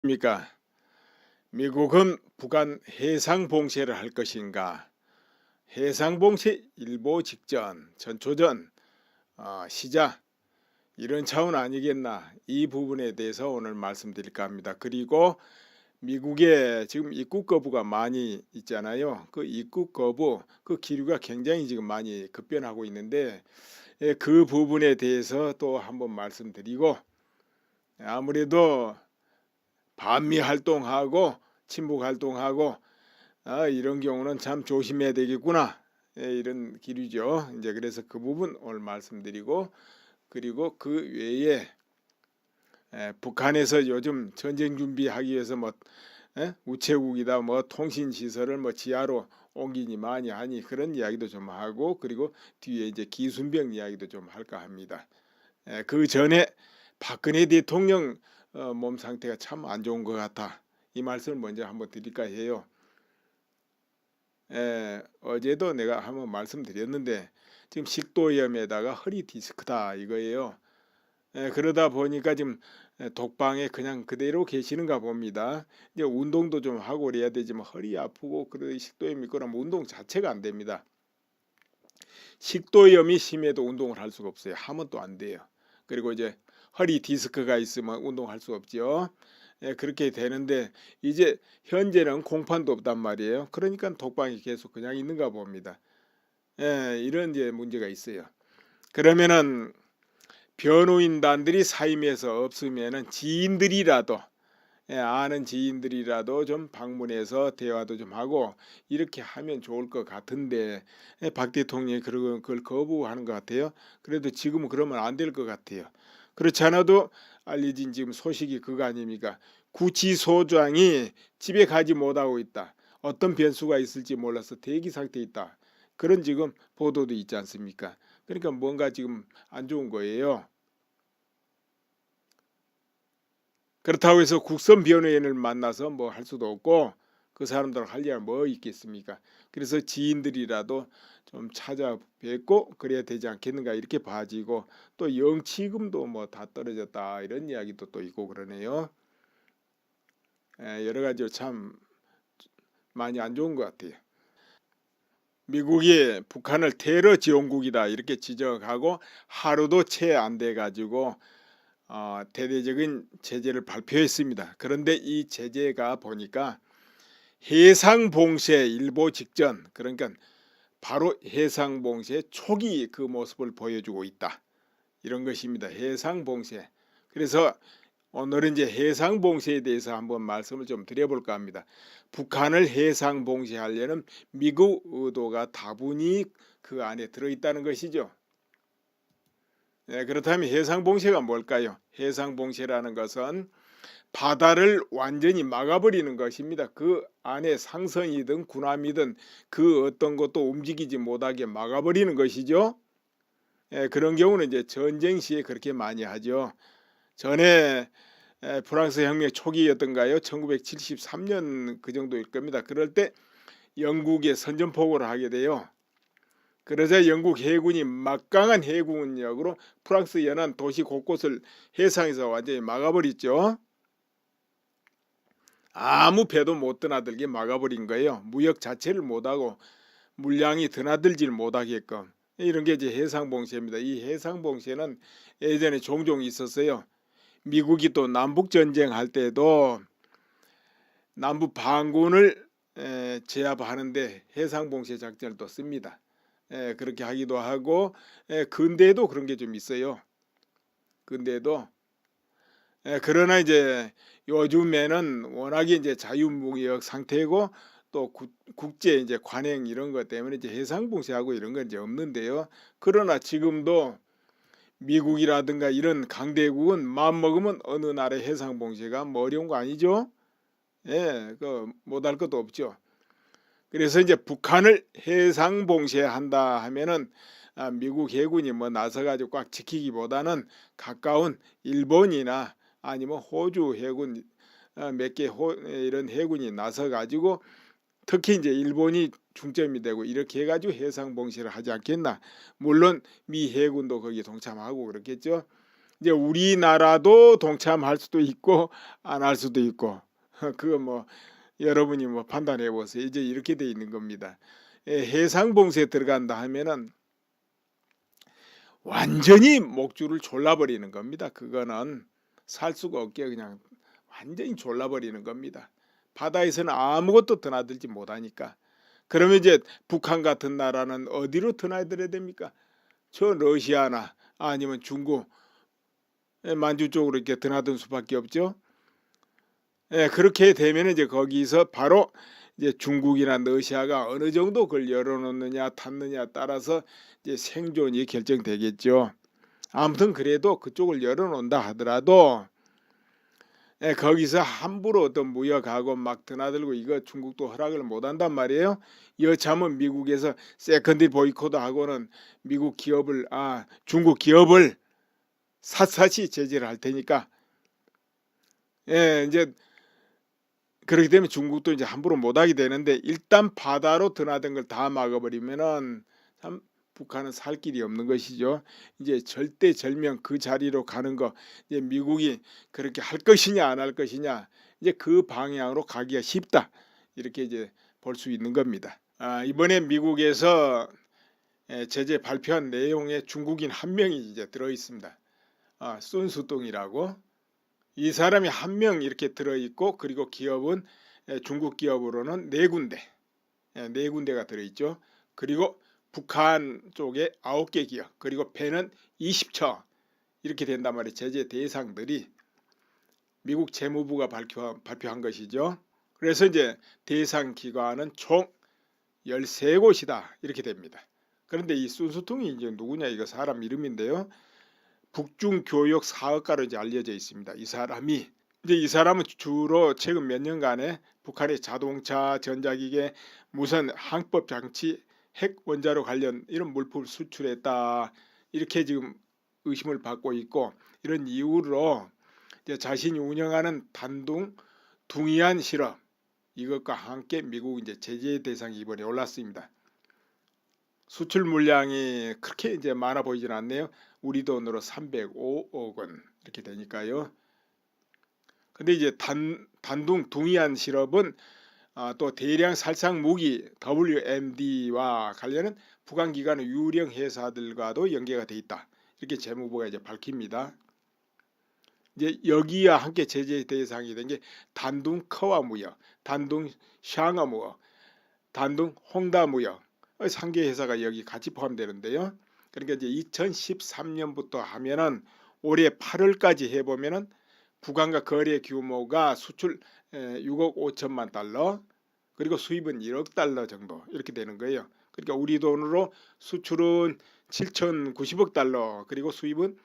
입니까? 미국은 북한 해상 봉쇄를 할 것인가? 해상 봉쇄 일보 직전, 전초전, 시작 이런 차원 아니겠나? 이 부분에 대해서 오늘 말씀드릴까 합니다. 그리고 미국에 지금 입국 거부가 많이 있잖아요. 그 입국 거부, 그 기류가 굉장히 지금 많이 급변하고 있는데 그 부분에 대해서 또 한번 말씀드리고 아무래도 반미 활동하고 친북 활동하고 이런 경우는 참 조심해야 되겠구나. 이런 기류죠. 이제 그래서 그 부분 오늘 말씀드리고 그리고 그 외에 북한에서 요즘 전쟁 준비하기 위해서 뭐 우체국이다 뭐 통신 시설을 뭐 지하로 옮기니 많이 하니 그런 이야기도 좀 하고 그리고 뒤에 이제 기순병 이야기도 좀 할까 합니다. 그 전에 박근혜 대통령 몸 상태가 참 안 좋은 것 같아. 이 말씀을 먼저 한번 드릴까 해요. 어제도 내가 한번 말씀드렸는데 지금 식도염에다가 허리 디스크다 이거예요. 그러다 보니까 지금 독방에 그냥 그대로 계시는가 봅니다. 이제 운동도 좀 하고 그래야 되지만 허리 아프고 그래 식도염이 있거나 운동 자체가 안 됩니다. 식도염이 심해도 운동을 할 수가 없어요. 하면 또 안 돼요. 그리고 이제 허리 디스크가 있으면 운동할 수 없죠. 그렇게 되는데 이제 현재는 공판도 없단 말이에요. 그러니까 독방이 계속 그냥 있는가 봅니다. 이런 이제 문제가 있어요. 그러면은 변호인단들이 사임해서 없으면은 지인들이라도 아는 지인들이라도 좀 방문해서 대화도 좀 하고 이렇게 하면 좋을 것 같은데 박 대통령이 그걸 거부하는 것 같아요. 그래도 지금은 그러면 안 될 것 같아요. 그렇지 않아도 알려진 지금 소식이 그거 아닙니까? 구치소장이 집에 가지 못하고 있다. 어떤 변수가 있을지 몰라서 대기 상태에 있다. 그런 지금 보도도 있지 않습니까? 그러니까 뭔가 지금 안 좋은 거예요. 그렇다고 해서 국선 변호인을 만나서 뭐 할 수도 없고 그 사람들 할 일이 뭐 있겠습니까? 그래서 지인들이라도 좀 찾아뵙고 그래야 되지 않겠는가 이렇게 봐지고 또 영치금도 뭐 다 떨어졌다 이런 이야기도 또 있고 그러네요. 여러 가지로 참 많이 안 좋은 것 같아요. 미국이 북한을 테러 지원국이다 이렇게 지적하고 하루도 채 안 돼 가지고 대대적인 제재를 발표했습니다. 그런데 이 제재가 보니까 해상봉쇄 일보 직전 그러니까 바로 해상봉쇄 초기 그 모습을 보여주고 있다. 이런 것입니다. 해상봉쇄. 그래서 오늘은 이제 해상봉쇄에 대해서 한번 말씀을 좀 드려볼까 합니다. 북한을 해상봉쇄하려는 미국 의도가 다분히 그 안에 들어있다는 것이죠. 그렇다면 해상봉쇄가 뭘까요? 해상봉쇄라는 것은 바다를 완전히 막아버리는 것입니다. 그 안에 상선이든 군함이든 그 어떤 것도 움직이지 못하게 막아버리는 것이죠. 그런 경우는 이제 전쟁 시에 그렇게 많이 하죠. 전에 프랑스 혁명 초기였던가요? 1973년 그 정도일 겁니다. 그럴 때 영국에 선전포고를 하게 돼요. 그러자 영국 해군이 막강한 해군력으로 프랑스 연안 도시 곳곳을 해상에서 완전히 막아버렸죠. 아무 배도 못 드나들게 막아버린 거예요. 무역 자체를 못하고 물량이 드나들질 못하게끔. 이런 게 이제 해상봉쇄입니다. 이 해상봉쇄는 예전에 종종 있었어요. 미국이 또 남북전쟁 할 때도 남부 반군을 제압하는데 해상봉쇄 작전을 또 씁니다. 그렇게 하기도 하고 근대에도 그런 게 좀 있어요. 근대에도 그러나 이제 요즘에는 워낙에 이제 자유무역 상태고 또 국제 이제 관행 이런 것 때문에 이제 해상봉쇄하고 이런 건 이제 없는데요. 그러나 지금도 미국이라든가 이런 강대국은 마음 먹으면 어느 나라의 해상봉쇄가 뭐 어려운 거 아니죠? 그 못할 것도 없죠. 그래서 이제 북한을 해상봉쇄한다 하면은 미국 해군이 뭐 나서가지고 꽉 지키기보다는 가까운 일본이나 아니면 호주 해군 몇 개 이런 해군이 나서가지고 특히 이제 일본이 중점이 되고 이렇게 해가지고 해상봉쇄를 하지 않겠나. 물론 미 해군도 거기에 동참하고 그렇겠죠. 이제 우리나라도 동참할 수도 있고 안 할 수도 있고 그거 뭐 여러분이 뭐 판단해 보세요. 이제 이렇게 돼 있는 겁니다. 해상봉쇄에 들어간다 하면은 완전히 목줄을 졸라버리는 겁니다. 그거는 살 수가 없게 그냥 완전히 졸라버리는 겁니다. 바다에서는 아무것도 드나들지 못하니까. 그러면 이제 북한 같은 나라는 어디로 드나들어야 됩니까? 저 러시아나 아니면 중국, 만주 쪽으로 이렇게 드나든 수밖에 없죠. 그렇게 되면 이제 거기서 바로 이제 중국이나 러시아가 어느 정도 그걸 열어놓느냐 닫느냐 따라서 이제 생존이 결정되겠죠. 아무튼 그래도 그쪽을 열어놓는다 하더라도 거기서 함부로 어떤 무역하고 막 드나들고 이거 중국도 허락을 못한단 말이에요. 여차하면 미국에서 세컨드 보이콧하고는 미국 기업을 중국 기업을 샅샅이 제재를 할 테니까 이제 그렇게 되면 중국도 이제 함부로 못하게 되는데 일단 바다로 드나든 걸 다 막아버리면은 참 북한은 살 길이 없는 것이죠. 이제 절대절명 그 자리로 가는 거 이제 미국이 그렇게 할 것이냐 안 할 것이냐 이제 그 방향으로 가기가 쉽다 이렇게 이제 볼 수 있는 겁니다. 이번에 미국에서 제재 발표한 내용에 중국인 한 명이 이제 들어 있습니다. 순수동이라고. 이 사람이 한 명 이렇게 들어있고 그리고 기업은 중국 기업으로는 네 군데가 들어있죠. 그리고 북한 쪽에 9개 기업 그리고 배는 20척 이렇게 된단 말이에요. 제재 대상들이 미국 재무부가 발표한 것이죠. 그래서 이제 대상 기관은 총 13곳이다 이렇게 됩니다. 그런데 이 순수통이 이제 누구냐 이거 사람 이름인데요. 북중교역 사업가로 이제 알려져 있습니다. 이 사람은 주로 최근 몇 년간에 북한의 자동차, 전자기계, 무선 항법 장치, 핵 원자로 관련 이런 물품을 수출했다 이렇게 지금 의심을 받고 있고 이런 이유로 이제 자신이 운영하는 단둥 둥이안 실업 이것과 함께 미국 이제 제재 대상이 이번에 올랐습니다. 수출 물량이 그렇게 이제 많아 보이지는 않네요. 우리 돈으로 305억 원 이렇게 되니까요. 근데 이제 단둥 둥이안 실업은 또 대량 살상 무기 WMD와 관련은 북한 기관의 유령 회사들과도 연계가 돼 있다. 이렇게 재무부가 이제 밝힙니다. 이제 여기와 함께 제재 대상이 된 게 단둥 커와 무역, 단둥 샹어 무역, 단둥 홍다 무역 3개 회사가 여기 같이 포함되는데요. 그러니까 이제 2013년부터 하면은 올해 8월까지 해보면은 북한과 거래 규모가 수출 6억 5천만 달러 그리고 수입은 1억 달러 정도 이렇게 되는 거예요. 그러니까 우리 돈으로 수출은 7,090억 달러 그리고 수입은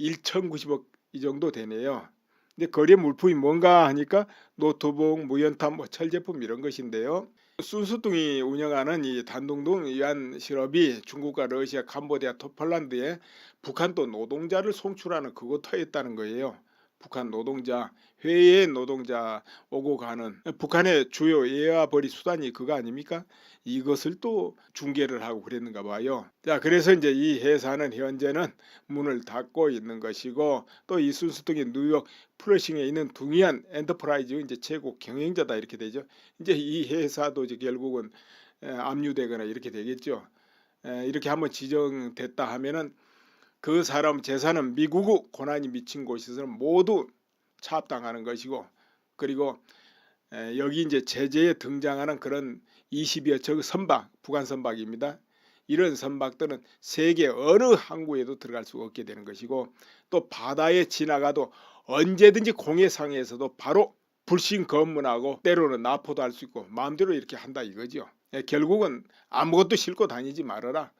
1,090억 이 정도 되네요. 근데 거래 물품이 뭔가 하니까 노트북, 무연탄, 철제품 이런 것인데요. 순수뚱이 운영하는 이 단둥둥 위안 실업이 중국과 러시아, 캄보디아, 폴란드에 북한 또 노동자를 송출하는 그것터였다는 거예요. 북한 노동자, 해외 노동자 오고 가는 북한의 주요 예와 벌이 수단이 그거 아닙니까? 이것을 또 중계를 하고 그랬는가 봐요. 자, 그래서 이제 이 회사는 현재는 문을 닫고 있는 것이고 또 이 순수뚱이 뉴욕 플러싱에 있는 둥이안 엔터프라이즈 이제 최고 경영자다 이렇게 되죠. 이제 이 회사도 이제 결국은 압류되거나 이렇게 되겠죠. 이렇게 한번 지정됐다 하면은 그 사람 재산은 미국 고난이 미친 곳에서는 모두 차압당하는 것이고 그리고 여기 이제 제재에 등장하는 그런 20여 척의 선박, 북한 선박입니다. 이런 선박들은 세계 어느 항구에도 들어갈 수가 없게 되는 것이고 또 바다에 지나가도 언제든지 공해상에서도 바로 불신 검문하고 때로는 납포도 할 수 있고 마음대로 이렇게 한다 이거죠. 결국은 아무것도 싣고 다니지 말아라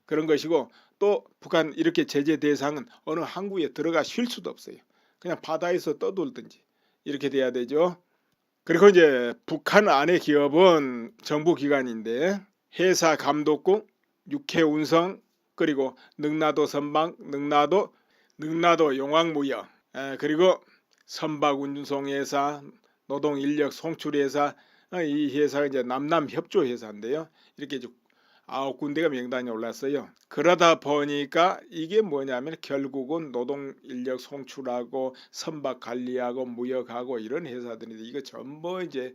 그런 것이고 또 북한 이렇게 제재 대상은 어느 항구에 들어가 쉴 수도 없어요. 그냥 바다에서 떠돌든지 이렇게 돼야 되죠. 그리고 이제 북한 안의 기업은 정부기관인데 회사 감독국, 육해운송 그리고 능라도 선박, 능라도 용왕무역 그리고 선박운송회사, 노동인력 송출회사 이 회사가 이제 남남협조회사인데요. 이렇게 9군데가 명단에 올랐어요. 그러다 보니까 이게 뭐냐면 결국은 노동 인력 송출하고 선박 관리하고 무역하고 이런 회사들인데 이거 전부 이제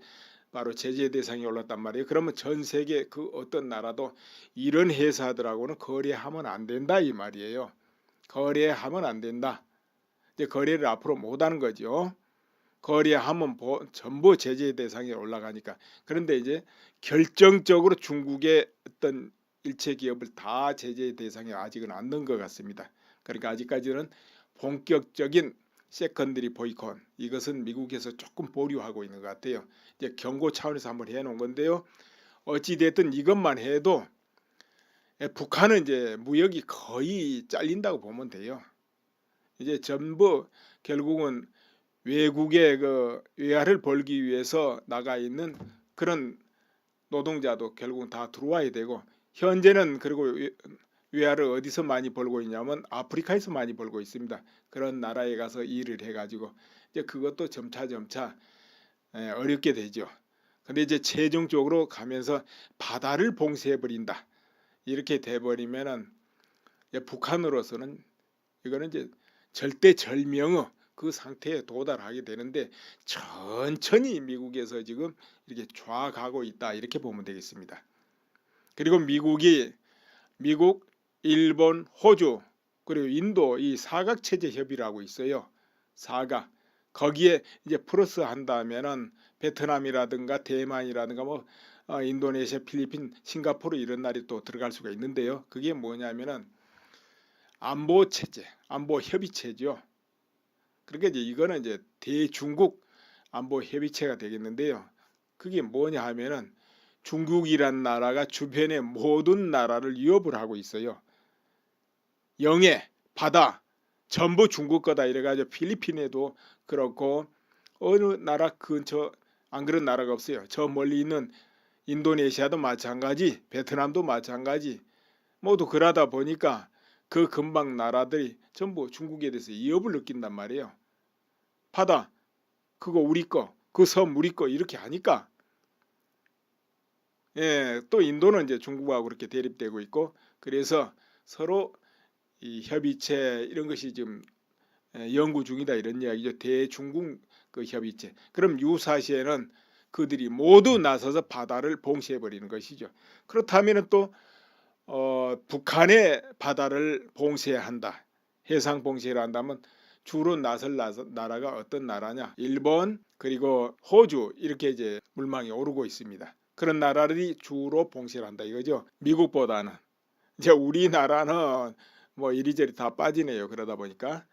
바로 제재 대상에 올랐단 말이에요. 그러면 전 세계 그 어떤 나라도 이런 회사들하고는 거래하면 안 된다 이 말이에요. 거래하면 안 된다. 이제 거래를 앞으로 못 하는 거죠. 거래하면 전부 제재 대상에 올라가니까. 그런데 이제 결정적으로 중국의 어떤 일체 기업을 다 제재 대상에 아직은 안 넣은 것 같습니다. 그러니까 아직까지는 본격적인 세컨드리 보이콧, 이것은 미국에서 조금 보류하고 있는 것 같아요. 이제 경고 차원에서 한번 해놓은 건데요. 어찌됐든 이것만 해도 북한은 이제 무역이 거의 잘린다고 보면 돼요. 이제 전부 결국은 외국의 그 외화를 벌기 위해서 나가 있는 그런 노동자도 결국은 다 들어와야 되고, 현재는 그리고 외화를 어디서 많이 벌고 있냐면 아프리카에서 많이 벌고 있습니다. 그런 나라에 가서 일을 해가지고 이제 그것도 점차 어렵게 되죠. 근데 이제 최종적으로 가면서 바다를 봉쇄해 버린다 이렇게 돼버리면은 북한으로서는 이거는 이제 절대절명의 그 상태에 도달하게 되는데, 천천히 미국에서 지금 이렇게 좌가고 있다 이렇게 보면 되겠습니다. 그리고 미국, 일본, 호주 그리고 인도 이 사각체제 협의라고 있어요. 사각. 거기에 이제 플러스 한다면은 베트남이라든가 대만이라든가 뭐 인도네시아, 필리핀, 싱가포르 이런 날이 또 들어갈 수가 있는데요. 그게 뭐냐면은 안보 체제, 안보 협의체죠. 그러니까 이제 이거는 이제 대중국 안보 협의체가 되겠는데요. 그게 뭐냐 하면은 중국이란 나라가 주변의 모든 나라를 위협을 하고 있어요. 영해, 바다 전부 중국 거다 이래가지고 필리핀에도 그렇고 어느 나라 근처 안 그런 나라가 없어요. 저 멀리 있는 인도네시아도 마찬가지, 베트남도 마찬가지. 모두 그러다 보니까 그 근방 나라들이 전부 중국에 대해서 위협을 느낀단 말이에요. 바다 그거 우리 거, 그 섬 우리 거 이렇게 하니까 또 인도는 이제 중국하고 그렇게 대립되고 있고, 그래서 서로 이 협의체 이런 것이 지금 연구 중이다 이런 이야기죠. 대중국 그 협의체. 그럼 유사시에는 그들이 모두 나서서 바다를 봉쇄해 버리는 것이죠. 그렇다면 또 북한의 바다를 봉쇄한다. 해상 봉쇄를 한다면 주로 나설 나라가 어떤 나라냐? 일본 그리고 호주 이렇게 이제 물망이 오르고 있습니다. 그런 나라들이 주로 봉쇄를 한다 이거죠. 미국보다는 이제 우리나라는 뭐 이리저리 다 빠지네요. 그러다 보니까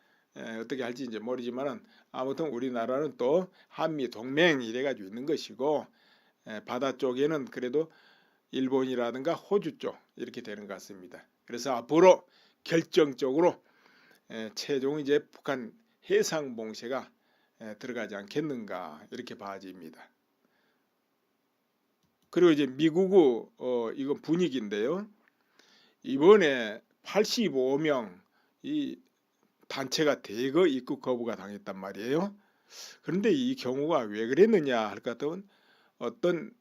어떻게 할지 이제 모르지만은 아무튼 우리나라는 또 한미 동맹 이래가지고 있는 것이고, 바다 쪽에는 그래도 일본이라든가 호주 쪽 이렇게 되는 것 같습니다. 그래서 앞으로 결정적으로 최종 이제 북한 해상 봉쇄가 들어가지 않겠는가 이렇게 봐집니다. 그리고 이제 미국의 이건 분위기인데요. 이번에 85명 이 단체가 대거 입국 거부가 당했단 말이에요. 그런데 이 경우가 왜 그랬느냐 할 것 같으면 어떤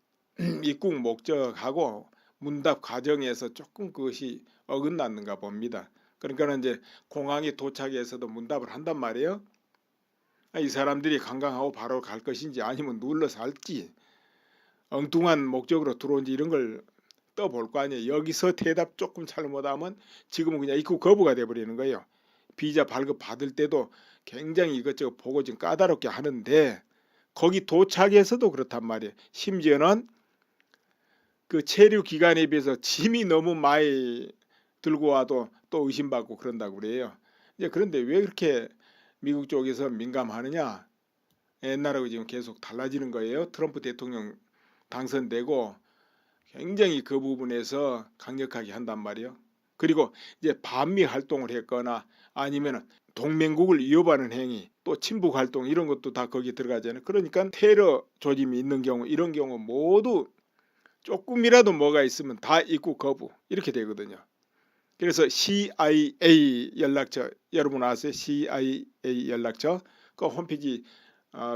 입국 목적하고 문답 과정에서 조금 그것이 어긋났는가 봅니다. 그러니까 이제 공항에 도착해서도 문답을 한단 말이에요. 이 사람들이 관광하고 바로 갈 것인지 아니면 눌러서 할지, 엉뚱한 목적으로 들어온지 이런 걸 떠볼 거 아니에요. 여기서 대답 조금 잘못하면 지금은 그냥 입국 거부가 돼버리는 거예요. 비자 발급 받을 때도 굉장히 이것저것 보고 좀 까다롭게 하는데 거기 도착해서도 그렇단 말이에요. 심지어는 그 체류 기간에 비해서 짐이 너무 많이 들고 와도 또 의심받고 그런다고 그래요. 이제 그런데 왜 그렇게 미국 쪽에서 민감하느냐? 옛날하고 지금 계속 달라지는 거예요. 트럼프 대통령 당선되고 굉장히 그 부분에서 강력하게 한단 말이에요. 그리고 이제 반미 활동을 했거나 아니면 동맹국을 위협하는 행위, 또 친북 활동 이런 것도 다 거기에 들어가잖아요. 그러니까 테러 조짐이 있는 경우 이런 경우 모두 조금이라도 뭐가 있으면 다 입국 거부 이렇게 되거든요. 그래서 CIA 연락처 여러분 아세요? CIA 연락처 그 홈페이지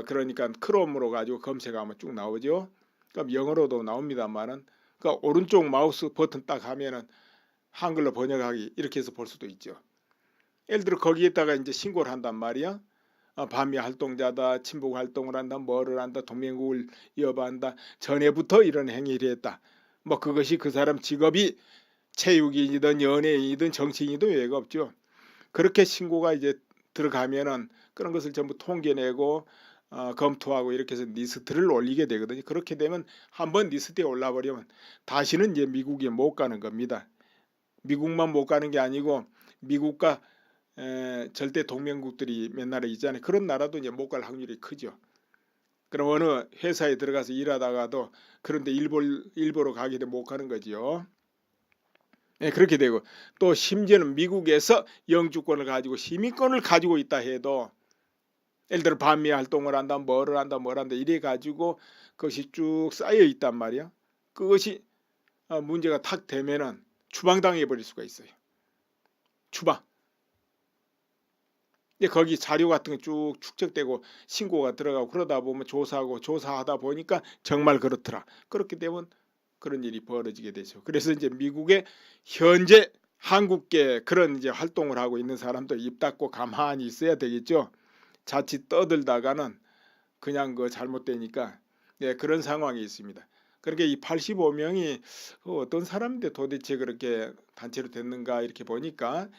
그러니까 크롬으로 가지고 검색하면 쭉 나오죠. 그럼 영어로도 나옵니다만은 그러니까 오른쪽 마우스 버튼 딱 하면은 한글로 번역하기 이렇게 해서 볼 수도 있죠. 예를 들어 거기에다가 이제 신고를 한단 말이야. 반미 활동자다, 친북 활동을 한다, 뭐를 한다, 동맹국을 위협한다, 전에부터 이런 행위를 했다. 뭐 그것이 그 사람 직업이 체육인이든 연예인이든 정치인이든 외가 없죠. 그렇게 신고가 이제 들어가면은 그런 것을 전부 통계내고 검토하고 이렇게 해서 리스트를 올리게 되거든요. 그렇게 되면 한번 리스트에 올라버리면 다시는 이제 미국에 못 가는 겁니다. 미국만 못 가는 게 아니고 미국과 절대 동맹국들이 몇 나라 있잖아요. 그런 나라도 이제 못 갈 확률이 크죠. 그럼 어느 회사에 들어가서 일하다가도 그런데 일보로 가게 되면 못 가는 거지요. 네, 그렇게 되고 또 심지어는 미국에서 영주권을 가지고 시민권을 가지고 있다 해도 예를 들어 반미 활동을 한다, 뭐를 한다, 뭘 한다 이래 가지고 그것이 쭉 쌓여 있단 말이야. 그것이 문제가 탁 되면은 추방당해 버릴 수가 있어요. 추방. 근데 거기 자료 같은 게 쭉 축적되고 신고가 들어가고 그러다 보면 조사하고 조사하다 보니까 정말 그렇더라. 그렇게 되면 그런 일이 벌어지게 되죠. 그래서 이제 미국의 현재 한국계 그런 이제 활동을 하고 있는 사람들 입 닫고 가만히 있어야 되겠죠. 자칫 떠들다가는 그냥 그 잘못되니까 네, 그런 상황이 있습니다. 그렇게 이 85명이 어떤 사람인데 도대체 그렇게 단체로 됐는가 이렇게 보니까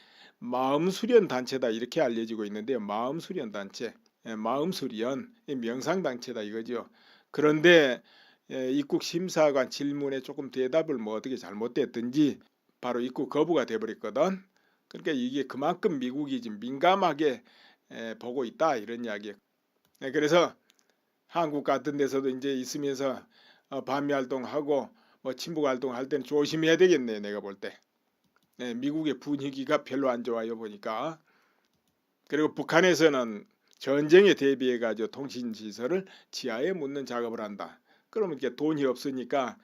마음수련 단체다 이렇게 알려지고 있는데요. 마음수련 단체, 마음수련 명상단체다 이거죠. 그런데 입국 심사관 질문에 조금 대답을 뭐 어떻게 잘못됐든지 바로 입국 거부가 돼버렸거든. 그러니까 이게 그만큼 미국이 지금 민감하게 보고 있다 이런 이야기예요. 그래서 한국 같은 데서도 이제 있으면서 반미 활동하고 뭐 친북 활동할 때는 조심해야 되겠네 내가 볼 때. 미국의 분위기가 별로 안 좋아요 보니까. 그리고 북한에서는 전쟁에 대비해 가지고 통신시설을 지하에 묻는 작업을 한다. 그러면 이게 돈이 없으니까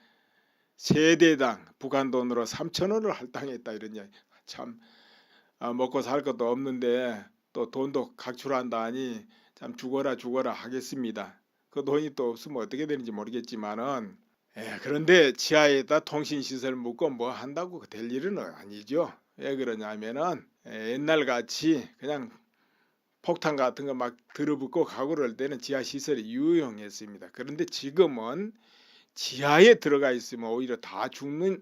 세대당 북한 돈으로 3,000원을 할당했다 이런 이야기. 참 먹고 살 것도 없는데 또 돈도 각출한다니 참 죽어라 하겠습니다. 그 돈이 또 없으면 어떻게 되는지 모르겠지만은 그런데 지하에다 통신시설 묻고 뭐 한다고 될 일은 아니죠. 왜 그러냐면은 옛날 같이 그냥 폭탄 같은 거 막 들어붙고 가고 그럴 때는 지하 시설이 유용했습니다. 그런데 지금은 지하에 들어가 있으면 오히려 다 죽는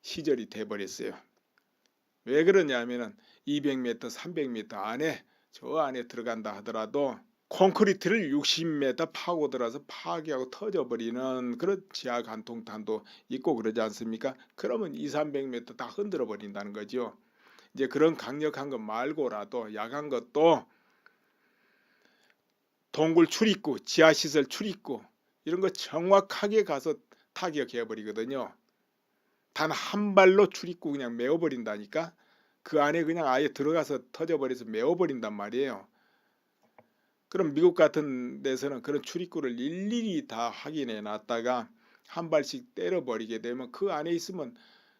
시절이 돼버렸어요. 왜 그러냐면은 200m, 300m 안에 저 안에 들어간다 하더라도 콘크리트를 60m 파고 들어서 파괴하고 터져버리는 그런 지하 간통탄도 있고 그러지 않습니까? 그러면 2, 300m 다 흔들어 버린다는 거죠. 이제 그런 강력한 것 말고라도 약한 것도 동굴 출입구, 지하시설 출입구 이런 거 정확하게 가서 타격해 버리거든요. 단 한 발로 출입구 그냥 메워버린다니까. 그 안에 그냥 아예 들어가서 터져버려서 메워버린단 말이에요. 그럼 미국 같은 데서는 그런 출입구를 일일이 다 확인해 놨다가 한 발씩 때려버리게 되면 그 안에 있으면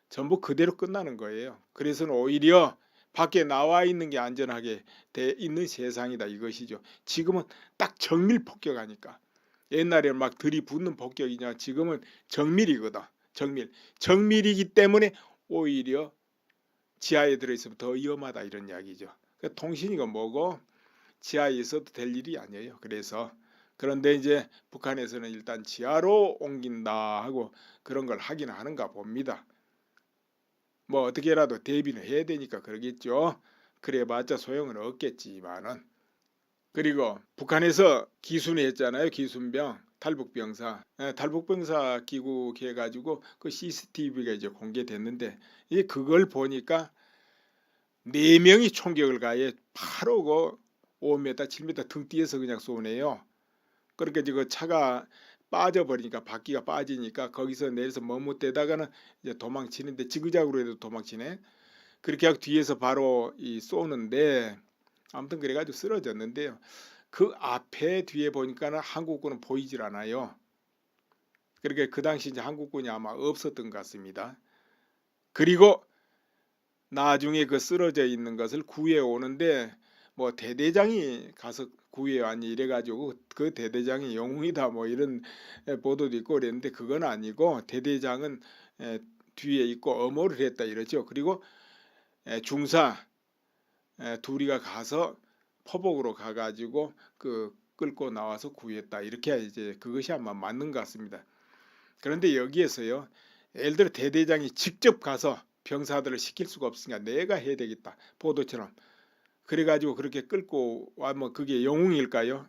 전부 그대로 끝나는 거예요. 그래서는 오히려 밖에 나와 있는 게 안전하게 돼 있는 세상이다 이것이죠. 지금은 딱 정밀 폭격하니까. 옛날에는 막 들이붓는 폭격이냐 지금은 정밀이거든. 정밀이기 때문에 오히려 지하에 들어있으면 더 위험하다 이런 이야기죠. 통신이가 뭐고 지하에 있어도 될 일이 아니에요. 그래서 그런데 이제 북한에서는 일단 지하로 옮긴다 하고 그런 걸 하긴 하는가 봅니다. 뭐 어떻게라도 대비는 해야 되니까 그러겠죠. 그래봤자 소용은 없겠지만은. 그리고 북한에서 기순회 했잖아요. 기순병, 탈북병사. 탈북병사 귀국해가지고 그 CCTV가 이제 공개됐는데 그걸 보니까 4명이 총격을 가해 바로 그 5m, 7m 등 뒤에서 그냥 쏘네요. 그러니까 이제 그 차가 빠져버리니까 바퀴가 빠지니까 거기서 내려서 머뭇대다가는 이제 도망치는데 지그작으로 해도 도망치네. 그렇게 하고 뒤에서 바로 이 쏘는데 아무튼 그래가지고 쓰러졌는데요. 그 앞에 뒤에 보니까는 한국군은 보이질 않아요. 그러니까 그 당시 이제 한국군이 아마 없었던 것 같습니다. 그리고 나중에 그 쓰러져 있는 것을 구해 오는데 뭐 대대장이 가서 구해왔니 이래가지고 그 대대장이 영웅이다 뭐 이런 보도도 있고 그랬는데 그건 아니고 대대장은 뒤에 있고 엄호를 했다 이러죠. 그리고 중사 둘이가 가서 포복으로 가가지고 그 끌고 나와서 구했다 이렇게 이제 그것이 아마 맞는 것 같습니다. 그런데 여기에서요, 예를 들어 대대장이 직접 가서 병사들을 시킬 수가 없으니까 내가 해야 되겠다 보도처럼 그래가지고 그렇게 끌고 와면 그게 영웅일까요?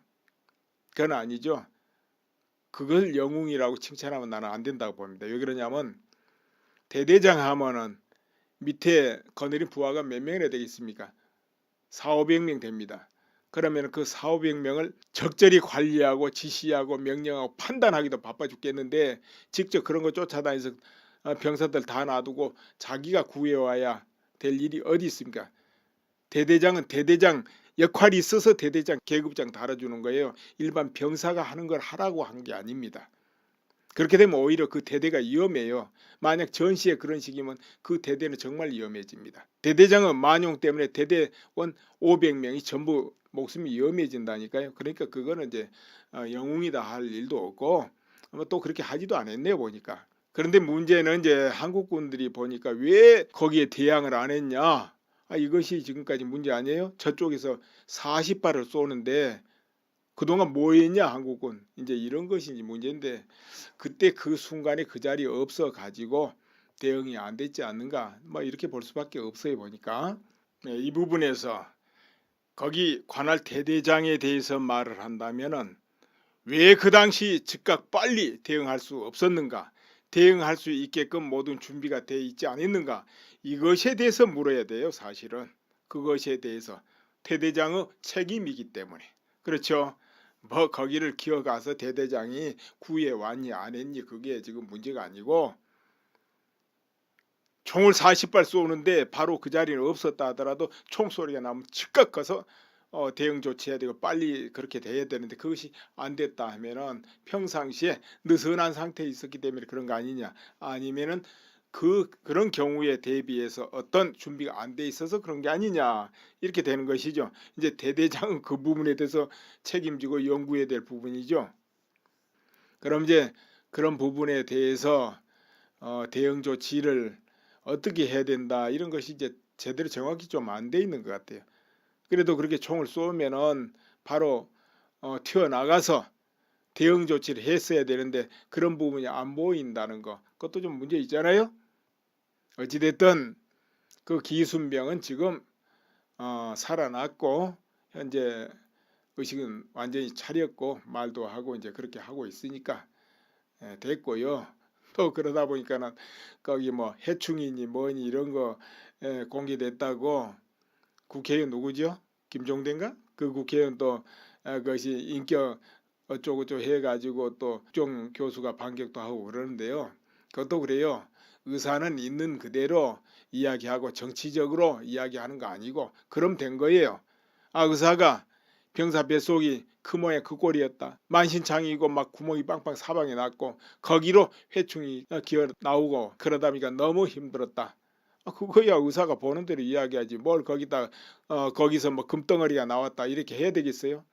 그건 아니죠. 그걸 영웅이라고 칭찬하면 나는 안 된다고 봅니다. 왜 그러냐면 대대장 하면은 밑에 거느린 부하가 몇 명이나 되겠습니까? 4,500명 됩니다. 그러면 그 4,500명을 적절히 관리하고 지시하고 명령하고 판단하기도 바빠 죽겠는데 직접 그런 거 쫓아다니서 병사들 다 놔두고 자기가 구해와야 될 일이 어디 있습니까? 대대장은 대대장 역할이 있어서 대대장 계급장 달아주는 거예요. 일반 병사가 하는 걸 하라고 한 게 아닙니다. 그렇게 되면 오히려 그 대대가 위험해요. 만약 전시에 그런 식이면 그 대대는 정말 위험해집니다. 대대장은 만용 때문에 대대원 500명이 전부 목숨이 위험해진다니까요. 그러니까 그거는 이제 영웅이다 할 일도 없고 또 그렇게 하지도 않았네요 보니까. 그런데 문제는 이제 한국군들이 보니까 왜 거기에 대항을 안 했냐. 이것이 지금까지 문제 아니에요? 저쪽에서 40발을 쏘는데 그동안 뭐 했냐 한국군. 이제 이런 것이 문제인데 그때 그 순간에 그 자리에 없어 가지고 대응이 안 됐지 않는가 뭐 이렇게 볼 수밖에 없어요 보니까. 이 부분에서 거기 관할 대대장에 대해서 말을 한다면은 왜 그 당시 즉각 빨리 대응할 수 없었는가, 대응할 수 있게끔 모든 준비가 돼 있지 않았는가, 이것에 대해서 물어야 돼요. 사실은 그것에 대해서 대대장의 책임이기 때문에. 그렇죠. 뭐 거기를 기어가서 대대장이 구해왔니 안 했니 그게 지금 문제가 아니고, 총을 40발 쏘는데 바로 그 자리는 없었다 하더라도 총소리가 나면 즉각 가서 대응 조치해야 되고 빨리 그렇게 돼야 되는데 그것이 안 됐다 하면은 평상시에 느슨한 상태에 있었기 때문에 그런 거 아니냐, 아니면은 그런 경우에 대비해서 어떤 준비가 안 돼 있어서 그런 게 아니냐 이렇게 되는 것이죠. 이제 대대장은 그 부분에 대해서 책임지고 연구해야 될 부분이죠. 그럼 이제 그런 부분에 대해서 대응 조치를 어떻게 해야 된다 이런 것이 이제 제대로 정확히 좀 안 돼 있는 것 같아요. 그래도 그렇게 총을 쏘면은 바로 튀어나가서 대응 조치를 했어야 되는데 그런 부분이 안 보인다는 거, 그것도 좀 문제 있잖아요. 어찌됐든 그 기순병은 지금 살아났고 현재 의식은 완전히 차렸고 말도 하고 이제 그렇게 하고 있으니까 됐고요. 또 그러다 보니까는 거기 뭐 해충이니 뭐니 이런 거 공개됐다고 국회의원 누구죠? 김종대인가? 그 국회의원 또 그것이 인격 어쩌고저쩌고 해가지고 또 국정 교수가 반격도 하고 그러는데요. 그것도 그래요. 의사는 있는 그대로 이야기하고 정치적으로 이야기하는 거 아니고 그럼 된 거예요. 의사가 병사 뱃속이 그 모양 그 꼴이었다. 만신창이고 막 구멍이 빵빵 사방에 났고 거기로 회충이 기어 나오고 그러다 보니까 너무 힘들었다. 그거야 의사가 보는 대로 이야기하지 뭘 거기다 거기서 뭐 금덩어리가 나왔다 이렇게 해야 되겠어요?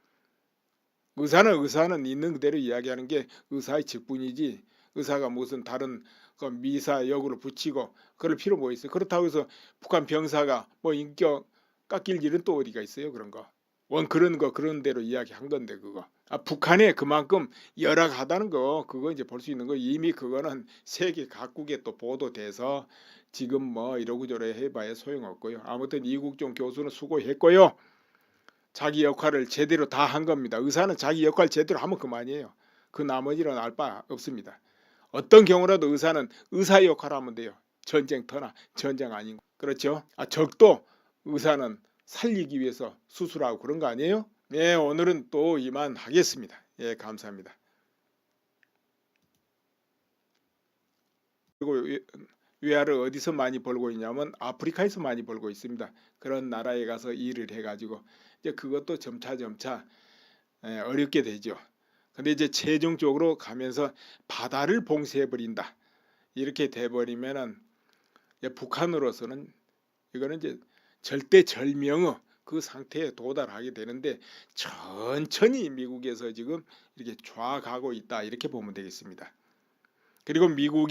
의사는 있는 그대로 이야기하는 게 의사의 직분이지 의사가 무슨 다른 그 미사 역으로 붙이고 그럴 필요 뭐 있어요? 그렇다고 해서 북한 병사가 뭐 인격 깎일 일은 또 어디가 있어요? 그런 거. 원 그런 거 그런 대로 이야기한 건데 그거. 북한에 그만큼 열악하다는 거 그거 이제 볼 수 있는 거 이미 그거는 세계 각국에 또 보도돼서 지금 뭐 이러고저러 해봐야 소용없고요. 아무튼 이국종 교수는 수고했고요. 자기 역할을 제대로 다 한 겁니다. 의사는 자기 역할 제대로 하면 그만이에요. 그 나머지는 알 바 없습니다. 어떤 경우라도 의사는 의사의 역할을 하면 돼요. 전쟁터나 전쟁 아닌 거. 그렇죠? 적도 의사는 살리기 위해서 수술하고 그런 거 아니에요? 네, 오늘은 또 이만 하겠습니다. 예, 감사합니다. 그리고 외화를 어디서 많이 벌고 있냐면 아프리카에서 많이 벌고 있습니다. 그런 나라에 가서 일을 해가지고 이제 그것도 점차 어렵게 되죠. 근데 이제 최종적으로 가면서 바다를 봉쇄해 버린다 이렇게 돼 버리면은 북한으로서는 이거는 이제 절대절명의 그 상태에 도달하게 되는데 천천히 미국에서 지금 이렇게 좌가고 있다 이렇게 보면 되겠습니다. 그리고 미국,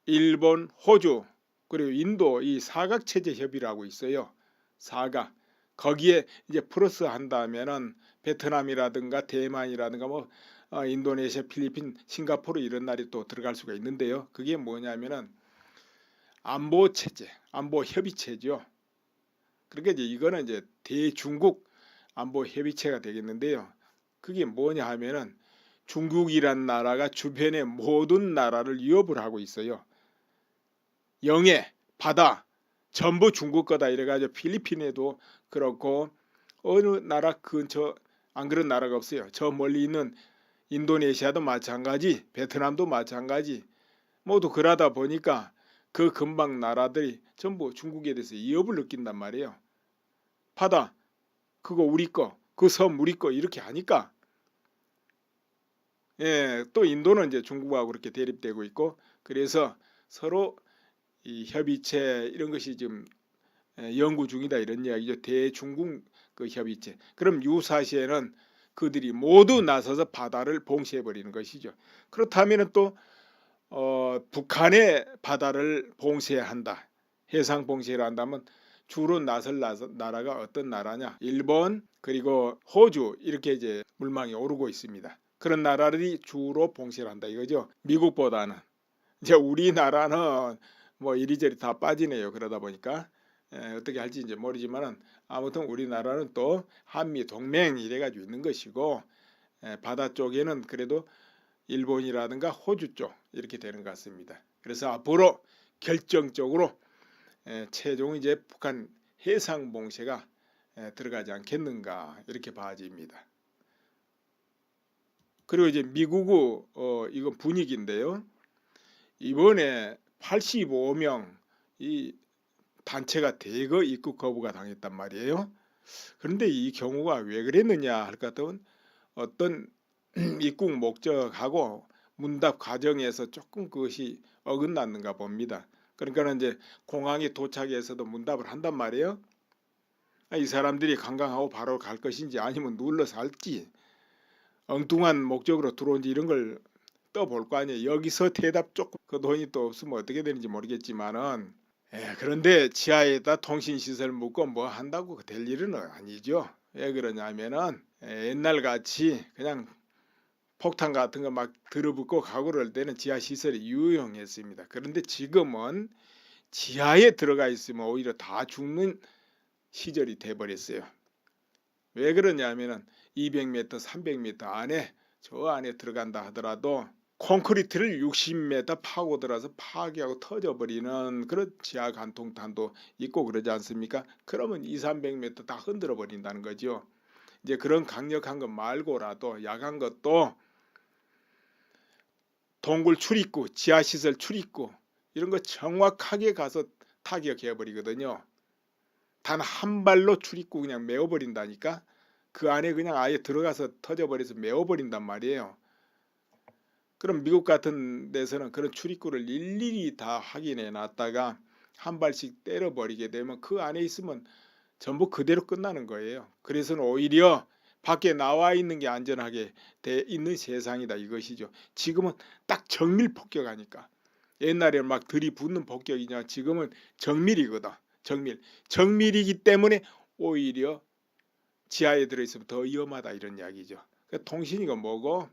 일본, 호주 그리고 인도 이 사각체제 협의라고 있어요. 사각. 거기에 이제 플러스 한다면은 베트남이라든가 대만이라든가 뭐 인도네시아, 필리핀, 싱가포르 이런 날이 또 들어갈 수가 있는데요. 그게 뭐냐면은 안보 체제, 안보 협의체죠. 그러니까 이제 이거는 이제 대중국 안보 협의체가 되겠는데요. 그게 뭐냐 하면은 중국이란 나라가 주변의 모든 나라를 위협을 하고 있어요. 영해, 바다 전부 중국 거다 이래가지고 필리핀에도 그렇고 어느 나라 근처 안 그런 나라가 없어요. 저 멀리 있는 인도네시아도 마찬가지, 베트남도 마찬가지. 모두 그러다 보니까 그 근방 나라들이 전부 중국에 대해서 위협을 느낀단 말이에요. 바다 그거 우리 거, 그 섬 우리 거 이렇게 하니까 예, 또 인도는 이제 중국하고 그렇게 대립되고 있고 그래서 서로 이 협의체 이런 것이 지금 연구 중이다 이런 이야기죠. 대중국 그 협의체. 그럼 유사시에는 그들이 모두 나서서 바다를 봉쇄해 버리는 것이죠. 그렇다면 또 북한의 바다를 봉쇄한다. 해상 봉쇄를 한다면 주로 나설 나라가 어떤 나라냐? 일본 그리고 호주 이렇게 이제 물망이 오르고 있습니다. 그런 나라들이 주로 봉쇄를 한다 이거죠. 미국보다는 이제 우리나라는 뭐 이리저리 다 빠지네요. 그러다 보니까 어떻게 할지 이제 모르지만은 아무튼 우리나라는 또 한미 동맹 이래가지고 있는 것이고 바다 쪽에는 그래도 일본이라든가 호주 쪽 이렇게 되는 것 같습니다. 그래서 앞으로 결정적으로 최종 이제 북한 해상 봉쇄가 들어가지 않겠는가 이렇게 봐집니다. 그리고 이제 미국의 이건 분위기인데요. 이번에 85명 이 단체가 대거 입국 거부가 당했단 말이에요. 그런데 이 경우가 왜 그랬느냐 할 것 같으면 어떤 입국 목적하고 문답 과정에서 조금 그것이 어긋났는가 봅니다. 그러니까 이제 공항에 도착해서도 문답을 한단 말이에요. 이 사람들이 관광하고 바로 갈 것인지 아니면 눌러서 할지 엉뚱한 목적으로 들어온지 이런 걸 떠볼 거 아니에요. 여기서 대답 조금 그 돈이 또 없으면 어떻게 되는지 모르겠지만은 그런데 지하에다 통신시설 묻고 뭐 한다고 될 일은 아니죠. 왜 그러냐면은 옛날 같이 그냥 폭탄 같은 거 막 들어붙고 가고 그럴 때는 지하시설이 유용했습니다. 그런데 지금은 지하에 들어가 있으면 오히려 다 죽는 시절이 돼버렸어요. 왜 그러냐면은 200m, 300m 안에 저 안에 들어간다 하더라도 콘크리트를 60m 파고 들어서 파괴하고 터져버리는 그런 지하 간통탄도 있고 그러지 않습니까? 그러면 2, 300m 다 흔들어 버린다는 거죠. 이제 그런 강력한 것 말고라도 약한 것도 동굴 출입구, 지하시설 출입구 이런 거 정확하게 가서 타격해 버리거든요. 단 한 발로 출입구 그냥 메워버린다니까. 그 안에 그냥 아예 들어가서 터져버려서 메워버린단 말이에요. 그럼 미국 같은 데서는 그런 출입구를 일일이 다 확인해 놨다가 한 발씩 때려버리게 되면 그 안에 있으면 전부 그대로 끝나는 거예요. 그래서는 오히려 밖에 나와 있는 게 안전하게 돼 있는 세상이다 이것이죠. 지금은 딱 정밀 폭격하니까. 옛날에는 막 들이붓는 폭격이냐 지금은 정밀이거든. 정밀이기 때문에 오히려 지하에 들어있으면 더 위험하다 이런 이야기죠. 그러니까 통신이가 뭐고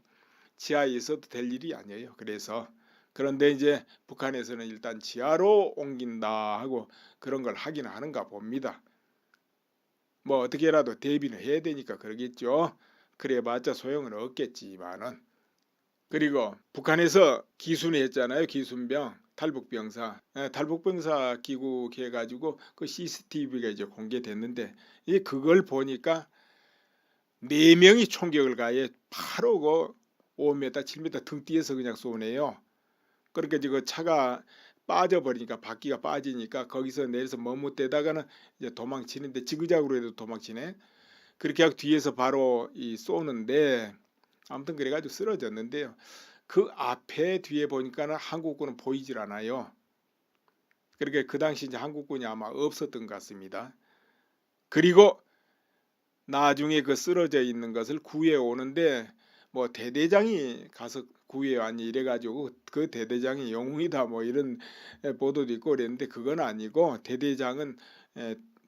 지하에 있어도 될 일이 아니에요. 그래서 그런데 이제 북한에서는 일단 지하로 옮긴다 하고 그런 걸 하긴 하는가 봅니다. 뭐 어떻게라도 대비는 해야 되니까 그러겠죠. 그래봤자 소용은 없겠지만은. 그리고 북한에서 기순이 했잖아요. 기순병 탈북병사 탈북병사 귀국해가지고 그 CCTV가 이제 공개됐는데 그걸 보니까 4명이 총격을 가해 바로 그 5m 7m 등 뒤에서 그냥 쏘네요. 그러니까 지금 차가 빠져버리니까 바퀴가 빠지니까 거기서 내려서 머뭇대다가는 이제 도망치는데 지그작으로 해도 도망치네. 그렇게 하고 뒤에서 바로 쏘는데 아무튼 그래가지고 쓰러졌는데요. 그 앞에 뒤에 보니까는 한국군은 보이질 않아요. 그러니까 그 당시 이제 한국군이 아마 없었던 것 같습니다. 그리고 나중에 그 쓰러져 있는 것을 구해 오는데 뭐 대대장이 가서 구해 왔니 이래가지고 그 대대장이 영웅이다 뭐 이런 보도도 있고 그랬는데 그건 아니고 대대장은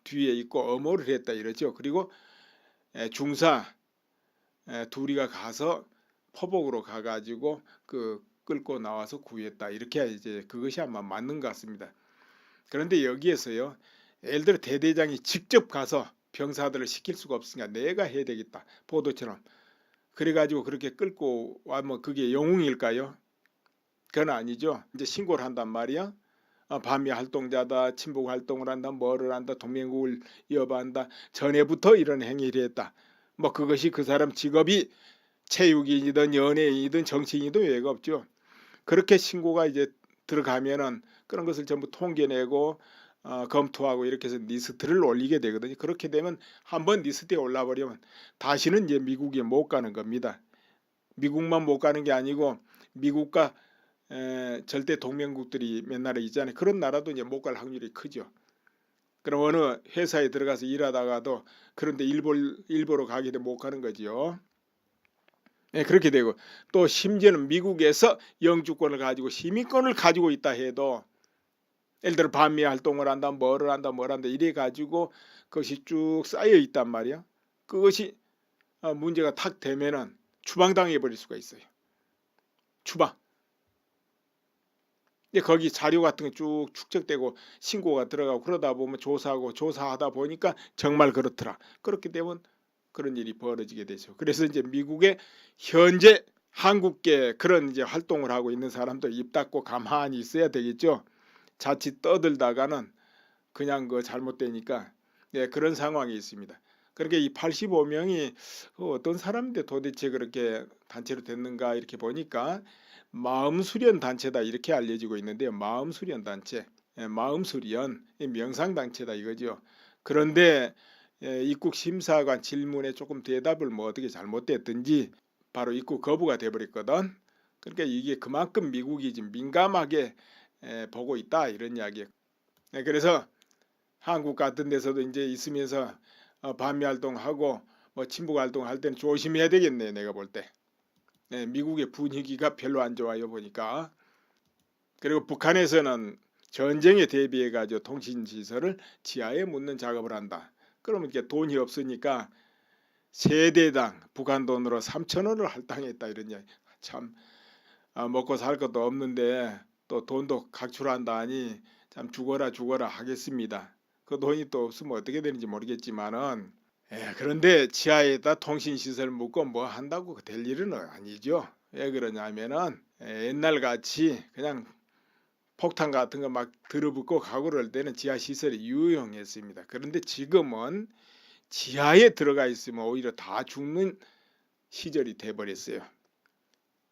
뒤에 있고 엄호를 했다 이러죠. 그리고 중사 둘이가 가서 포복으로 가가지고 그 끌고 나와서 구했다 이렇게 이제 그것이 아마 맞는 것 같습니다. 그런데 여기에서요, 예를 들어 대대장이 직접 가서 병사들을 시킬 수가 없으니까 내가 해야 되겠다 보도처럼 그래가지고 그렇게 끌고 와면 그게 영웅일까요? 그건 아니죠. 이제 신고를 한단 말이야. 반미 활동자다, 친북 활동을 한다, 뭐를 한다, 동맹국을 이어받는다, 전에부터 이런 행위를 했다. 뭐 그것이 그 사람 직업이 체육인이든 연예인이든 정치인이든 외가 없죠. 그렇게 신고가 이제 들어가면은 그런 것을 전부 통계내고 검토하고 이렇게 해서 리스트를 올리게 되거든요. 그렇게 되면 한번 리스트에 올라버리면 다시는 이제 미국에 못 가는 겁니다. 미국만 못 가는 게 아니고 미국과 절대 동맹국들이 몇 나라 있잖아요. 그런 나라도 이제 못 갈 확률이 크죠. 그럼 어느 회사에 들어가서 일하다가도 그런데 일보로 가게 되면 못 가는 거지요. 네, 그렇게 되고 또 심지어는 미국에서 영주권을 가지고 시민권을 가지고 있다 해도 예를 들어 반미 활동을 한다, 뭐를 한다, 뭘 한다 이래 가지고 그것이 쭉 쌓여 있단 말이야. 그것이 문제가 탁 되면은 추방당해 버릴 수가 있어요. 추방. 거기 자료 같은 게 쭉 축적되고 신고가 들어가고 그러다 보면 조사하다 보니까 정말 그렇더라. 그렇게 되면 그런 일이 벌어지게 되죠. 그래서 이제 미국의 현재 한국계 그런 이제 활동을 하고 있는 사람도 입 닫고 가만히 있어야 되겠죠. 자칫 떠들다가는 그냥 그 잘못되니까 그런 상황이 있습니다. 그러니까 이 85명이 어떤 사람인데 도대체 그렇게 단체로 됐는가 이렇게 보니까 마음수련 단체다 이렇게 알려지고 있는데요. 마음수련 단체, 마음수련 명상단체다 이거죠. 그런데 입국 심사관 질문에 조금 대답을 뭐 어떻게 잘못됐든지 바로 입국 거부가 돼버렸거든. 그러니까 이게 그만큼 미국이 지금 민감하게 보고 있다 이런 이야기예요. 그래서 한국 같은 데서도 이제 있으면서 반미 활동하고 뭐 친북 활동할 때는 조심해야 되겠네 내가 볼 때. 미국의 분위기가 별로 안 좋아요 보니까. 그리고 북한에서는 전쟁에 대비해 가지고 통신시설을 지하에 묻는 작업을 한다. 그러면 이게 돈이 없으니까 세대당 북한 돈으로 3,000원을 할당했다 이런 이야기. 참 먹고 살 것도 없는데 또 돈도 각출한다니 참 죽어라 하겠습니다. 그 돈이 또 없으면 어떻게 되는지 모르겠지만은 그런데 지하에다 통신시설 묻고 뭐 한다고 될 일은 아니죠. 왜 그러냐면은 옛날 같이 그냥 폭탄 같은 거 막 들어붙고 가고 그럴 때는 지하시설이 유용했습니다. 그런데 지금은 지하에 들어가 있으면 오히려 다 죽는 시절이 돼버렸어요.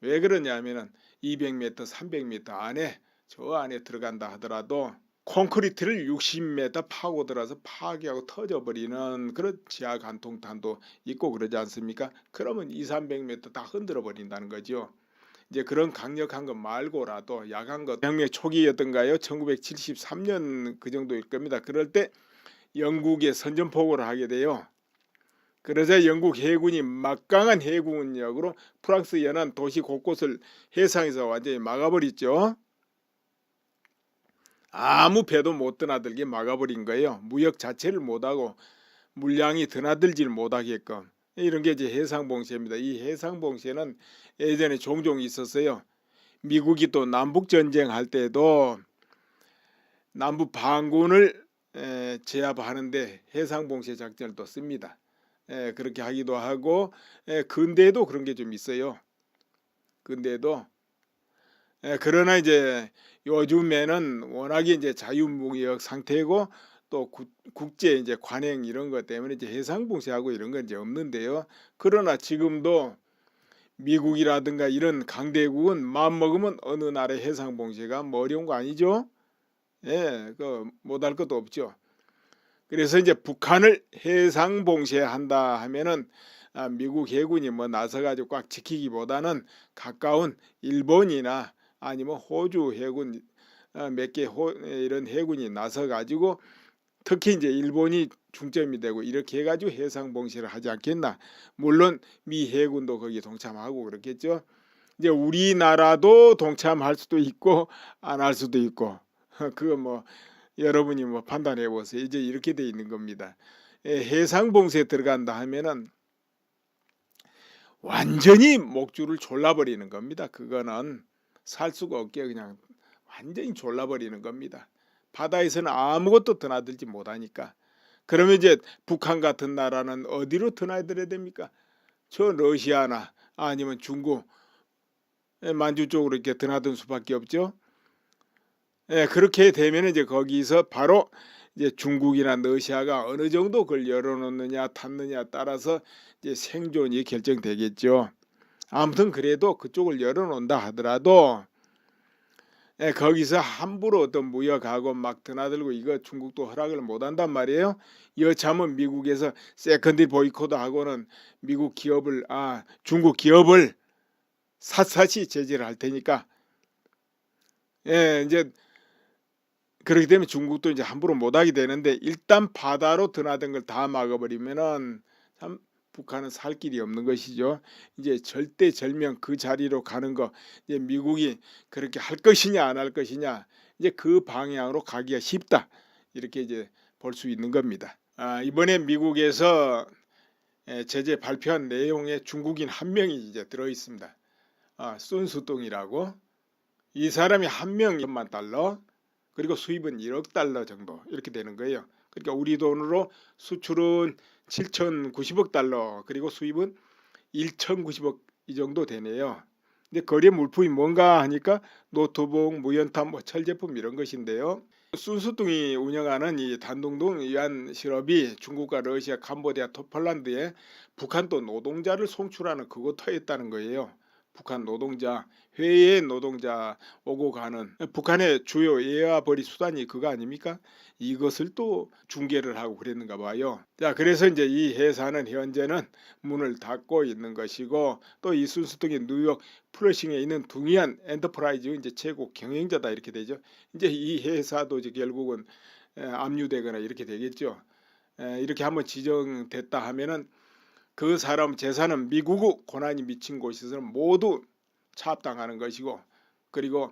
왜 그러냐면은 200m, 300m 안에 저 안에 들어간다 하더라도 콘크리트를 60m 파고 들어서 파괴하고 터져버리는 그런 지하 간통탄도 있고 그러지 않습니까? 그러면 2, 300m 다 흔들어 버린다는 거죠. 이제 그런 강력한 것 말고라도 약한 것 혁명 초기였던가요? 1973년 그 정도일 겁니다. 그럴 때 영국에 선전포고를 하게 돼요. 그러자 영국 해군이 막강한 해군력으로 프랑스 연안 도시 곳곳을 해상에서 완전히 막아버렸죠. 아무 배도 못 드나들게 막아버린 거예요. 무역 자체를 못하고 물량이 드나들질 못하게끔. 이런 게 이제 해상봉쇄입니다. 이 해상봉쇄는 예전에 종종 있었어요. 미국이 또 남북전쟁 할 때도 남부 반군을 제압하는데 해상봉쇄 작전을 또 씁니다. 그렇게 하기도 하고 근대에도 그런 게 좀 있어요. 근대에도 그러나 이제 요즘에는 워낙에 이제 자유무역 상태고 또 국제 이제 관행 이런 것 때문에 이제 해상봉쇄하고 이런 건 이제 없는데요. 그러나 지금도 미국이라든가 이런 강대국은 마음 먹으면 어느 나라의 해상봉쇄가 뭐 어려운 거 아니죠? 그 못할 것도 없죠. 그래서 이제 북한을 해상봉쇄한다 하면은 미국 해군이 뭐 나서가지고 꽉 지키기보다는 가까운 일본이나 아니면 호주 해군 몇 개 이런 해군이 나서가지고 특히 이제 일본이 중점이 되고 이렇게 해가지고 해상봉쇄를 하지 않겠나. 물론 미 해군도 거기에 동참하고 그렇겠죠. 이제 우리나라도 동참할 수도 있고 안 할 수도 있고 그거 뭐 여러분이 뭐 판단해 보세요. 이제 이렇게 돼 있는 겁니다. 해상봉쇄 들어간다 하면은 완전히 목줄을 졸라버리는 겁니다. 그거는 살 수가 없게 그냥 완전히 졸라버리는 겁니다. 바다에서는 아무것도 드나들지 못하니까. 그러면 이제 북한 같은 나라는 어디로 드나들어야 됩니까? 저 러시아나 아니면 중국, 만주 쪽으로 이렇게 드나든 수밖에 없죠. 그렇게 되면 이제 거기서 바로 이제 중국이나 러시아가 어느 정도 그걸 열어놓느냐 닫느냐 따라서 이제 생존이 결정되겠죠. 아무튼 그래도 그쪽을 열어놓는다 하더라도 거기서 함부로 어떤 무역하고 막 드나들고 이거 중국도 허락을 못한단 말이에요. 여차하면 미국에서 세컨드 보이콧 하고는 미국 기업을 중국 기업을 샅샅이 제재를 할 테니까 이제 그렇기 때문에 중국도 이제 함부로 못하게 되는데 일단 바다로 드나든 걸 다 막아버리면은 참 북한은 살 길이 없는 것이죠. 이제 절대절명 그 자리로 가는 거 이제 미국이 그렇게 할 것이냐 안 할 것이냐 이제 그 방향으로 가기가 쉽다 이렇게 이제 볼 수 있는 겁니다. 이번에 미국에서 제재 발표한 내용에 중국인 한 명이 이제 들어 있습니다. 순수동이라고 이 사람이 한 명만 달러 그리고 수입은 1억 달러 정도 이렇게 되는 거예요. 그러니까 우리 돈으로 수출은 7,090억 달러 그리고 수입은 1,090억 이 정도 되네요. 근데 거래 물품이 뭔가 하니까 노트북, 무연탄, 뭐 철제품 이런 것인데요. 순수동이 운영하는 이 단둥동 위안 실업이 중국과 러시아, 캄보디아, 폴란드에 북한도 노동자를 송출하는 그것도 했다는 거예요. 북한 노동자, 해외 노동자 오고 가는 북한의 주요 예와벌이 수단이 그거 아닙니까? 이것을 또 중계를 하고 그랬는가 봐요. 자, 그래서 이제 이 회사는 현재는 문을 닫고 있는 것이고 또 이 순수동이 뉴욕 플러싱에 있는 둥이안 엔터프라이즈 이제 최고 경영자다 이렇게 되죠. 이제 이 회사도 이제 결국은 압류되거나 이렇게 되겠죠. 이렇게 한번 지정됐다 하면은 그 사람 재산은 미국 고난이 미친 곳에서는 모두 차압당하는 것이고 그리고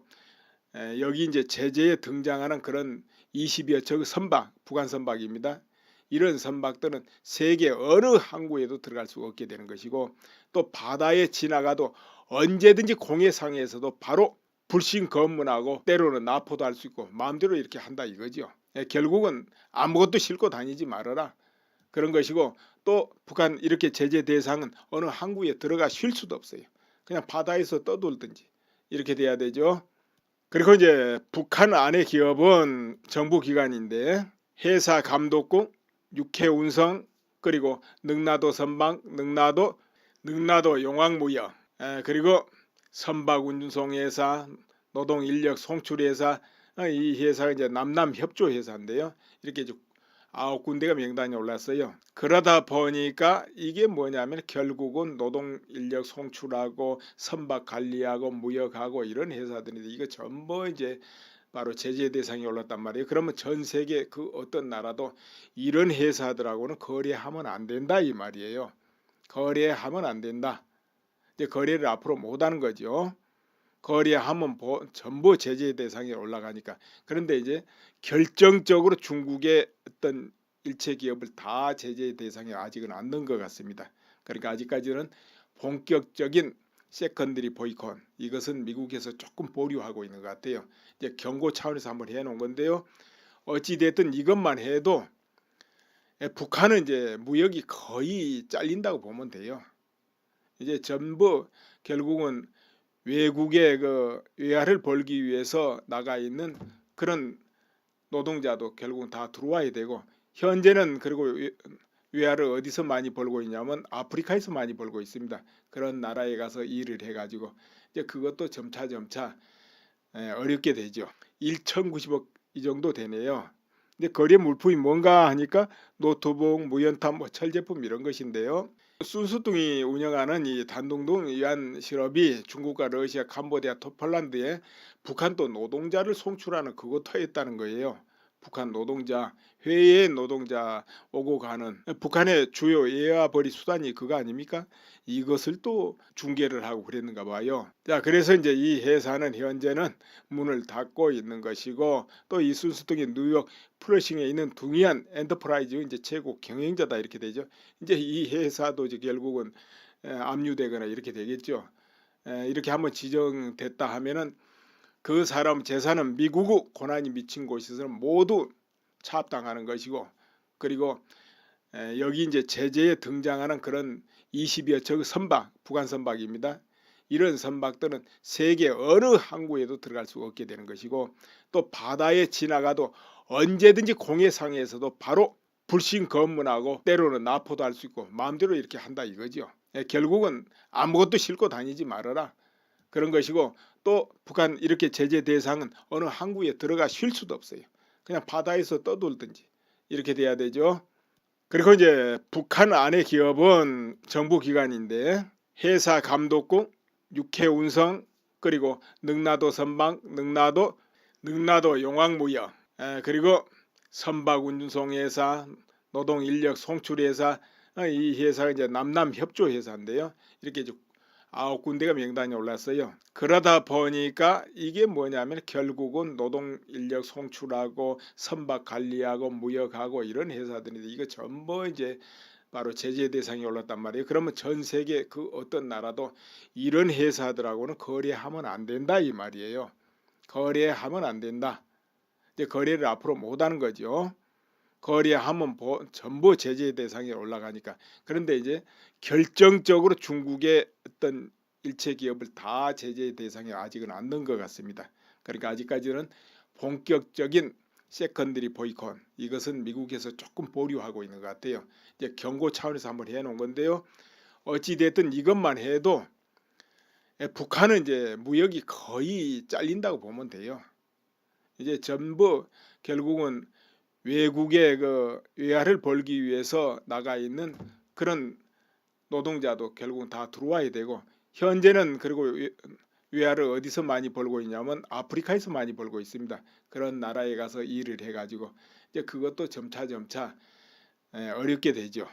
여기 이제 제재에 등장하는 그런 20여 척 선박, 북한 선박입니다. 이런 선박들은 세계 어느 항구에도 들어갈 수가 없게 되는 것이고 또 바다에 지나가도 언제든지 공해상에서도 바로 불신 검문하고 때로는 납포도 할 수 있고 마음대로 이렇게 한다 이거죠. 결국은 아무것도 싣고 다니지 말아라 그런 것이고 또 북한 이렇게 제재 대상은 어느 항구에 들어가 쉴 수도 없어요. 그냥 바다에서 떠돌든지 이렇게 돼야 되죠. 그리고 이제 북한 안의 기업은 정부기관인데 해사 감독국, 육해운송 그리고 능라도 선박, 능라도 용왕무역 그리고 선박운송회사, 노동인력 송출회사 이 회사가 이제 남남협조회사인데요. 이렇게 9군데가 명단에 올랐어요. 그러다 보니까 이게 뭐냐면 결국은 노동인력 송출하고 선박 관리하고 무역하고 이런 회사들인데 이거 전부 이제 바로 제재 대상에 올랐단 말이에요. 그러면 전 세계 그 어떤 나라도 이런 회사들하고는 거래하면 안 된다 이 말이에요. 거래하면 안 된다. 이제 거래를 앞으로 못하는 거죠. 거래하면 전부 제재 대상에 올라가니까. 그런데 이제 결정적으로 중국의 어떤 일체 기업을 다 제재 대상에 아직은 안 넣은 것 같습니다. 그러니까 아직까지는 본격적인 세컨드리 보이콧 이것은 미국에서 조금 보류하고 있는 것 같아요. 이제 경고 차원에서 한번 해놓은 건데요. 어찌 됐든 이것만 해도 북한은 이제 무역이 거의 잘린다고 보면 돼요. 이제 전부 결국은 외국의 그 외화를 벌기 위해서 나가 있는 그런 노동자도 결국은 다 들어와야 되고 현재는 그리고 외화를 어디서 많이 벌고 있냐면 아프리카에서 많이 벌고 있습니다. 그런 나라에 가서 일을 해가지고 이제 그것도 점차 어렵게 되죠. 1,090억 이 정도 되네요. 근데 거래 물품이 뭔가 하니까 노트북, 무연탄, 뭐 철제품 이런 것인데요. 순수동이 운영하는 이 단둥동 위안 실업이 중국과 러시아, 캄보디아, 폴란드에 북한도 노동자를 송출하는 그것도 했다는 거예요. 북한 노동자, 해외 노동자 오고 가는 북한의 주요 예와벌이 수단이 그거 아닙니까? 이것을 또 중개를 하고 그랬는가 봐요. 자, 그래서 이제 이 회사는 현재는 문을 닫고 있는 것이고, 또 이 순수통이 뉴욕 플러싱에 있는 둥이안 엔터프라이즈 이제 최고 경영자다 이렇게 되죠. 이제 이 회사도 이제 결국은 압류되거나 이렇게 되겠죠. 이렇게 한번 지정됐다 하면은 그 사람 재산은 미국 고난이 미친 곳에서는 모두 차압당하는 것이고, 그리고 여기 이제 제재에 등장하는 그런 20여 척 선박, 북한 선박입니다. 이런 선박들은 세계 어느 항구에도 들어갈 수가 없게 되는 것이고, 또 바다에 지나가도 언제든지 공해상에서도 바로 불신 검문하고 때로는 납포도 할 수 있고 마음대로 이렇게 한다 이거죠. 결국은 아무것도 싣고 다니지 말아라 그런 것이고, 또 북한 이렇게 제재 대상은 어느 항구에 들어가 쉴 수도 없어요. 그냥 바다에서 떠돌든지 이렇게 돼야 되죠. 그리고 이제 북한 안의 기업은 정부 기관인데 해사 감독국, 육해 운송, 그리고 능라도 선박, 능라도 용왕무역, 그리고 선박 운송회사, 노동 인력 송출회사, 이 회사가 이제 남남협조회사인데요. 이렇게 9군데가 명단에 올랐어요. 그러다 보니까 이게 뭐냐면 결국은 노동 인력 송출하고 선박 관리하고 무역하고 이런 회사들인데, 이거 전부 이제 바로 제재 대상에 올랐단 말이에요. 그러면 전 세계 그 어떤 나라도 이런 회사들하고는 거래하면 안 된다 이 말이에요. 거래하면 안 된다. 이제 거래를 앞으로 못하는 거죠. 거래하면 전부 제재 대상에 올라가니까. 그런데 이제 결정적으로 중국의 어떤 일체 기업을 다 제재 대상에 아직은 안 넣은 것 같습니다. 그러니까 아직까지는 본격적인 세컨드리 보이콧, 이것은 미국에서 조금 보류하고 있는 것 같아요. 이제 경고 차원에서 한번 해놓은 건데요. 어찌 됐든 이것만 해도 북한은 이제 무역이 거의 잘린다고 보면 돼요. 이제 전부 결국은 외국의 그 외화를 벌기 위해서 나가 있는 그런 노동자도 결국은 다 들어와야 되고, 현재는 그리고 외화를 어디서 많이 벌고 있냐면 아프리카에서 많이 벌고 있습니다. 그런 나라에 가서 일을 해가지고 이제 그것도 점차 어렵게 되죠.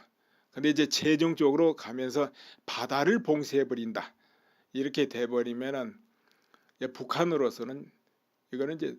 근데 이제 최종적으로 가면서 바다를 봉쇄해 버린다 이렇게 돼 버리면은 북한으로서는 이거는 이제